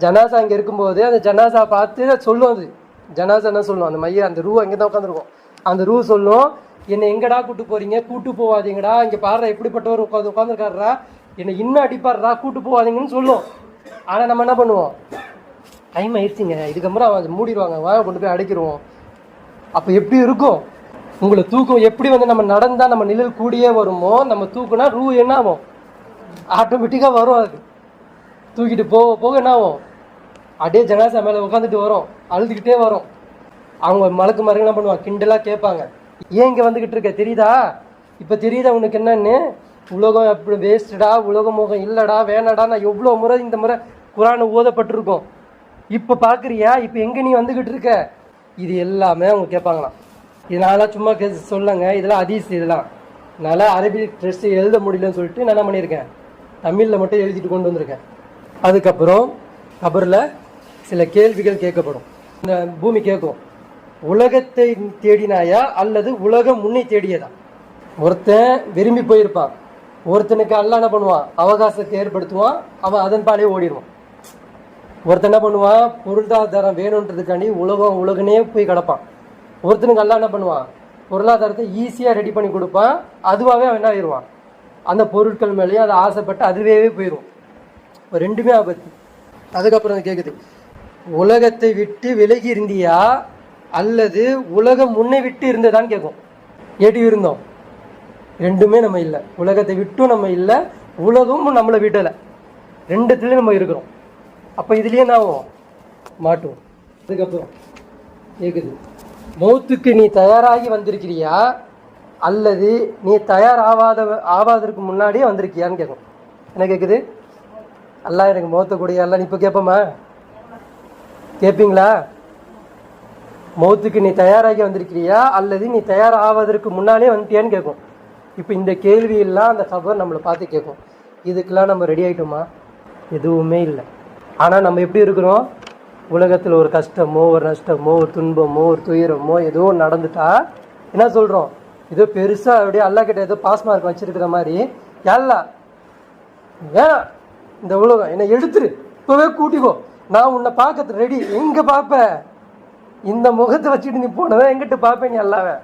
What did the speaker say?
ஜனாசா அங்கே இருக்கும்போது அந்த ஜனாசா பார்த்து சொல்லும். அது ஜனாசா என்ன சொல்லும், அந்த மைய அந்த ரூ அங்கே தான் உட்காந்துருக்கும். அந்த ரூ சொல்லும், என்னை எங்கடா கூட்டு போறீங்க, கூட்டு போவாதீங்கடா, இங்கே பாடுற எப்படிப்பட்டவர் உட்காந்துருக்காருடா, என்னை இன்னும் அடிப்பாடுறா, கூட்டு போவாதீங்கன்னு சொல்லும். ஆனால் நம்ம என்ன பண்ணுவோம், டைம் ஆயிடுச்சுங்க, இதுக்கப்புறம் அவன் மூடிடுவாங்க, வாங்க கொண்டு போய் அடைக்கிடுவோம். அப்போ எப்படி இருக்கும் உங்களை தூக்கம்? எப்படி நம்ம நடந்தால் நம்ம நிழல் கூடியே வருமோ, நம்ம தூக்குனா ரூ என்ன ஆகும், ஆட்டோமேட்டிக்காக வரும். அது தூக்கிட்டு போக போக என்ன ஆகும், அப்படியே ஜனாசா மேலே உட்காந்துட்டு வரும், அழுதுகிட்டே வரும். அவங்க மலக்கு மரங்க என்ன பண்ணுவாங்க, கிண்டலாக கேட்பாங்க, ஏன் இங்கே வந்துக்கிட்டு இருக்க, தெரியுதா, இப்போ தெரியுதா உனக்கு என்னன்னு, உலகம் அப்படி வேஸ்டடா, உலக முகம் இல்லடா, வேணடா, நான் எவ்வளோ முறை இந்த முறை குரான் ஓதப்பட்டிருக்கோம், இப்போ பார்க்குறியா, இப்போ எங்கே நீ வந்துக்கிட்டு இருக்க, இது எல்லாமே அவங்க கேட்பாங்களாம். இதனால சும்மா சொல்லுங்க, இதெல்லாம் ஹதீஸ், இதெல்லாம் நல்லா அரபிக் ட்ரெஸ் எழுத முடியலன்னு சொல்லிட்டு நான் என்ன பண்ணியிருக்கேன், தமிழில் மட்டும் எழுதிட்டு கொண்டு வந்திருக்கேன். அதுக்கப்புறம் கபரில் சில கேள்விகள் கேட்கப்படும். இந்த பூமி கேட்கும், உலகத்தை தேடினாயா அல்லது உலகம் முன்னே தேடியதா? ஒருத்தன் விரும்பி போயிருப்பான், ஒருத்தனுக்கு அல்லாஹ் என்ன பண்ணுவான், அவகாசத்தை ஏற்படுத்துவான், அவன் அதன் பாலே ஓடிடுவான். ஒருத்தன் என்ன பண்ணுவான், பொருளாதாரம் வேணுன்றதுக்காண்டி உலகனே போய் கிடப்பான். ஒருத்தனுக்கு அல்லாஹ் என்ன பண்ணுவான், பொருளாதாரத்தை ஈஸியாக ரெடி பண்ணி கொடுப்பான், அதுவாகவே அவன் என்ன ஆயிடுவான், அந்த பொருட்கள் மேலேயும் அதை ஆசைப்பட்டு அதுவே போயிடும். ரெண்டுமே ஆபத்து. அதுக்கப்புறம் கேட்குது, உலகத்தை விட்டு விலகி இருந்தியா அல்லது உலகம் முன்னை விட்டு இருந்ததான்னு கேட்கும். ஏட்டி இருந்தோம், ரெண்டுமே நம்ம இல்லை, உலகத்தை விட்டும் நம்ம இல்லை, உலகமும் நம்மளை விடலை, ரெண்டுத்துலேயும் நம்ம இருக்கிறோம். அப்போ இதுலேயே நான் மாட்டுவோம். அதுக்கப்புறம் கேட்குது, மௌத்துக்கு நீ தயாராகி வந்திருக்கிறியா அல்லது நீ ஆவாதற்கு முன்னாடியே வந்திருக்கியான்னு கேட்கும். என்ன கேட்குது, அல்லாஹ் எனக்கு மௌத்த கூடிய அல்ல, நீ இப்போ கேட்போமா, கேட்பீங்களா? மௌத்துக்கு நீ தயாராகி வந்திருக்கிறியா அல்லது நீ ஆவதற்கு முன்னாலே வந்துட்டியான்னு கேட்கும். இப்போ இந்த கேள்வியெல்லாம் அந்த கபர் நம்மளை பார்த்து கேட்கும். இதுக்கெல்லாம் நம்ம ரெடி ஆகிட்டோமா? எதுவுமே இல்லை. ஆனால் நம்ம எப்படி இருக்கிறோம், உலகத்தில் ஒரு கஷ்டமோ ஒரு நஷ்டமோ ஒரு துன்பமோ ஒரு துயரமோ ஏதோ நடந்துட்டா என்ன சொல்கிறோம், ஏதோ பெருசாக அப்படியே அல்லா கிட்ட ஏதோ பாஸ் மார்க் வச்சிருக்கிற மாதிரி, எல்லா வேணாம் இந்த உலகம் என்னை எடுத்துரு, இப்போவே கூட்டிக்கோ, நான் உன்னை பார்க்கறது ரெடி, எங்கே பார்ப்ப, இந்த முகத்தை வச்சுட்டு நீ போனதான் எங்கிட்ட பார்ப்பேன் நீ அல்லாவே.